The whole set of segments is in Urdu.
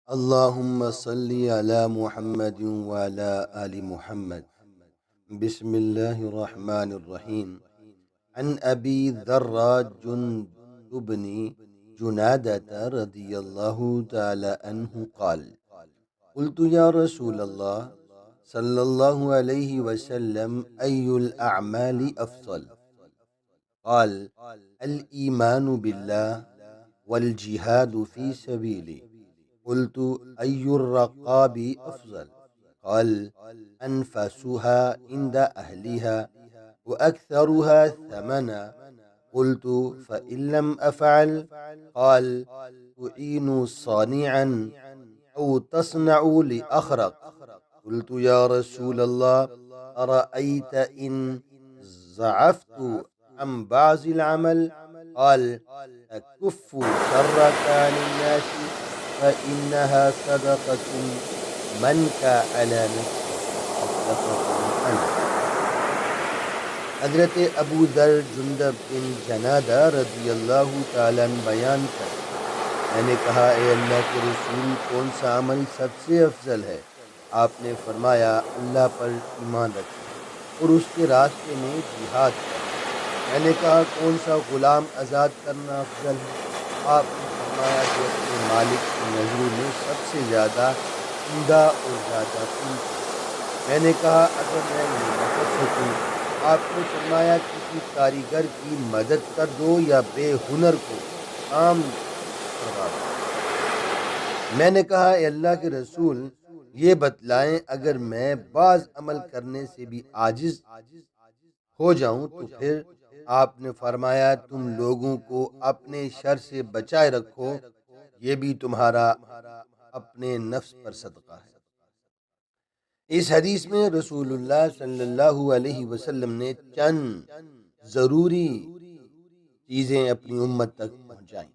اللهم صل على محمد وعلى آل محمد. بسم الله الرحمن الرحيم. عن أبي ذر جندب بن جنادة رضي الله تعالى عنه قال: قلت يا رسول الله صلى الله عليه وسلم أي الأعمال أفضل؟ قال: الإيمان بالله والجهاد في سبيله. قلت: أي الرقاب أفضل؟ قال: أنفسها عند أهلها وأكثرها ثمنا. قلت: فإن لم أفعل؟ قال: تعين صانعا أو تصنع لأخرق. قلت: يا رسول الله أرأيت إن ضعفت عن بعض العمل؟ قال: تكف شرك عن الناس فإنها صدقة منك على نفسك. متفق علیہ۔ حضرت ابو ذر جندب بن جنادہ رضی اللہ تعالیٰ عنہ بیان کر: میں نے کہا، اے اللہ کے رسول، کون سا عمل سب سے افضل ہے؟ آپ نے فرمایا، اللہ پر ایمان رکھنا اور اس کے راستے میں جہاد کرنا۔ میں نے کہا، کون سا غلام آزاد کرنا افضل ہے؟ آپ نے فرمایا، جو اپنے مالک کی نظروں میں سب سے زیادہ عمدہ اور زیادہ قیمتی۔ میں نے کہا، اگر میں یہ نہ کر سکوں؟ آپ نے فرمایا، کسی کاریگر کی مدد کر دو یا بے ہنر کو کام کروا دو۔ میں نے کہا، اے اللہ کے رسول، یہ بتلائیں، اگر میں بعض عمل کرنے سے بھی عاجز ہو جاؤں تو پھر؟ آپ نے فرمایا، تم لوگوں کو اپنے شر سے بچائے رکھو، یہ بھی تمہارا اپنے نفس پر صدقہ ہے۔ اس حدیث میں رسول اللہ صلی اللہ علیہ وسلم نے چند ضروری چیزیں اپنی امت تک پہنچائیں۔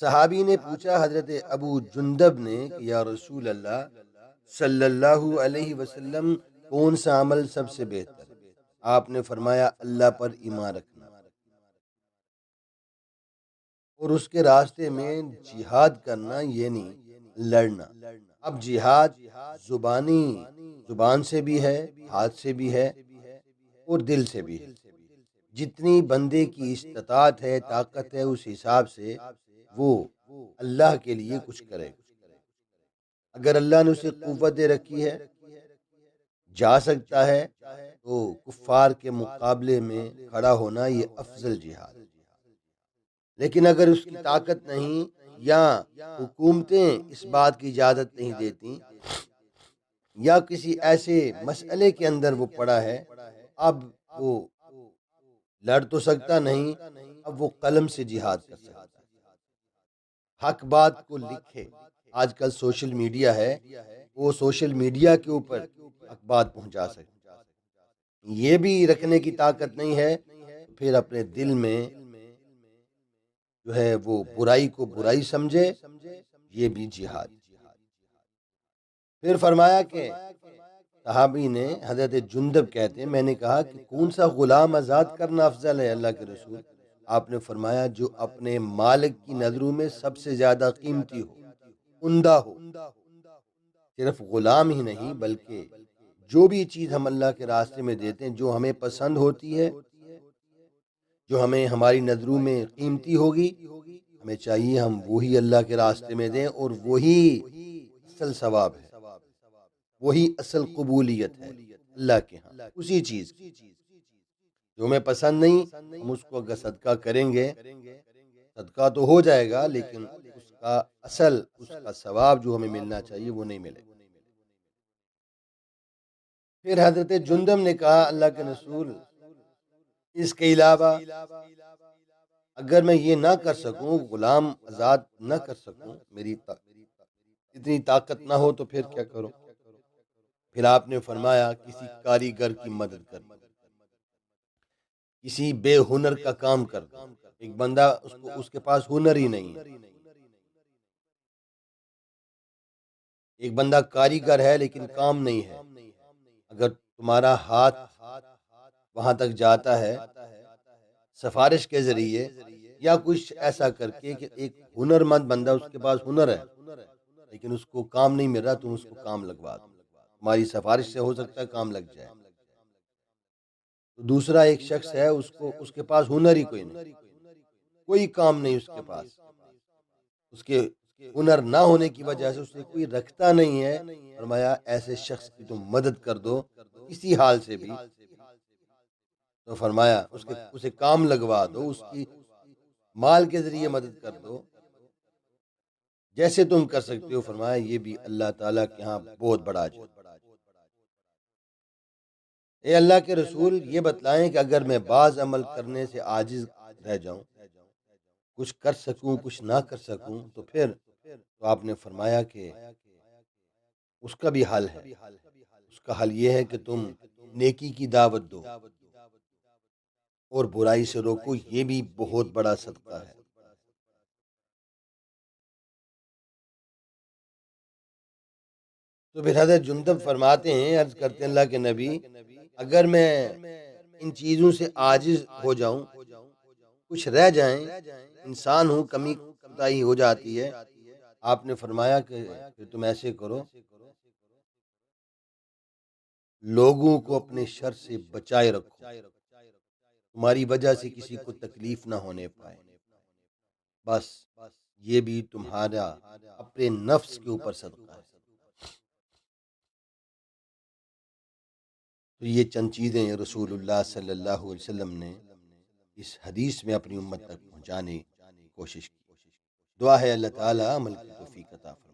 صحابی نے پوچھا حضرت ابو جندب نے کہ یا رسول اللہ صلی اللہ علیہ وسلم، کون سا عمل سب سے بہتر ہے؟ آپ نے فرمایا، اللہ پر ایمان رکھنا اور اس کے راستے میں جہاد کرنا، یعنی لڑنا۔ اب جہاد زبان سے بھی ہے، ہاتھ سے بھی ہے اور دل سے بھی ہے۔ جتنی بندے کی استطاعت ہے، طاقت ہے، اس حساب سے وہ اللہ کے لیے کچھ کرے۔ اگر اللہ نے اسے قوت دے رکھی ہے، جا سکتا ہے، تو کفار کے مقابلے میں کھڑا ہونا یہ افضل جہاد۔ لیکن اگر اس کی طاقت نہیں یا حکومتیں اس بات کی اجازت نہیں دیتی یا کسی ایسے مسئلے کے اندر وہ پڑا ہے، اب وہ لڑ تو سکتا نہیں، اب وہ قلم سے جہاد کر سکتا ہے، حق بات کو لکھے۔ آج کل سوشل میڈیا ہے، وہ سوشل میڈیا کے اوپر حق بات پہنچا سکتا ہے۔ یہ بھی رکھنے کی طاقت نہیں ہے، پھر اپنے دل میں جو ہے وہ برائی کو برائی سمجھے، یہ بھی جہاد۔ پھر فرمایا کہ صحابی نے، حضرت جندب کہتے ہیں، میں نے کہا کہ کون سا غلام آزاد کرنا افضل ہے اللہ کے رسول؟ آپ نے فرمایا، جو اپنے مالک کی نظروں میں سب سے زیادہ قیمتی ہو، عمدہ ہو۔ صرف غلام ہی نہیں، بلکہ جو بھی چیز ہم اللہ کے راستے میں دیتے ہیں، جو ہمیں پسند ہوتی ہے، جو ہمیں ہماری نظروں میں قیمتی ہوگی، ہمیں چاہیے ہم وہی اللہ کے راستے میں دیں، اور وہی اصل ثواب ہے، وہی اصل قبولیت ہے اللہ کے ہاں۔ اسی چیز جو ہمیں پسند نہیں، ہم اس کو اگر صدقہ کریں گے، صدقہ تو ہو جائے گا، لیکن اس کا اصل، اس کا ثواب جو ہمیں ملنا چاہیے وہ نہیں ملے گا۔ پھر حضرت جندب نے کہا، اللہ کے رسول، اس کے علاوہ اگر میں یہ نہ کر سکوں، غلام آزاد نہ کر سکوں، میری اتنی طاقت نہ ہو، تو پھر کیا کروں؟ پھر آپ نے فرمایا، کسی کاریگر کی مدد کر دو، کسی بے ہنر کا کام کر دو۔ ایک بندہ اس کے پاس ہنر ہی نہیں ہے، ایک بندہ کاریگر ہے لیکن کام نہیں ہے، اگر تمہارا ہاتھ وہاں تک جاتا ہے سفارش کے ذریعے، یا کچھ ایسا کر کے کہ ایک ہنر مند بندہ، اس کے پاس ہنر ہے لیکن اس کو کام نہیں مل رہا، تم اس کو کام لگوا دو، ہماری سفارش سے ہو سکتا ہے کام لگ جائے۔ تو دوسرا ایک شخص ہے، اس کے پاس ہنر ہی کوئی نہیں، کوئی کام نہیں اس کے پاس، اس کے ہنر نہ ہونے کی وجہ سے اسے کوئی رکھتا نہیں ہے۔ فرمایا ایسے شخص کی تم مدد کر دو کسی حال سے بھی، تو فرمایا اسے کام لگوا دو، اس کی مال کے ذریعے مدد کر دو جیسے تم کر سکتے ہو۔ فرمایا یہ بھی اللہ تعالیٰ کے ہاں بہت بڑا اجر۔ اے اللہ کے رسول، یہ بتلائیں کہ اگر میں بعض عمل کرنے سے عاجز رہ جاؤں، کچھ کر سکوں کچھ نہ کر سکوں، تو پھر تو آپ نے فرمایا کہ اس کا بھی حل ہے۔ اس کا حل یہ ہے کہ تم نیکی کی دعوت دو اور برائی سے روکو، یہ بھی بہت بڑا صدقہ ہے۔ تو پھر حضرت جندب فرماتے ہیں، عرض کرتے ہیں اللہ کے نبی، اگر میں ان چیزوں سے عاجز ہو جاؤں، کچھ رہ جائیں، انسان ہوں، کمی کوتاہی ہو جاتی ہے، آپ نے فرمایا کہ پھر تم ایسے کرو، لوگوں کو اپنے شر سے بچائے رکھو، تمہاری وجہ سے کسی کو تکلیف نہ ہونے پائے، بس یہ بھی تمہارا اپنے نفس کے اوپر صدقہ ہے۔ تو یہ چند چیزیں رسول اللہ صلی اللہ علیہ وسلم نے اس حدیث میں اپنی امت تک پہنچانے کی کوشش کی۔ دعا ہے اللہ تعالیٰ عمل کی توفیق عطا فرمائے۔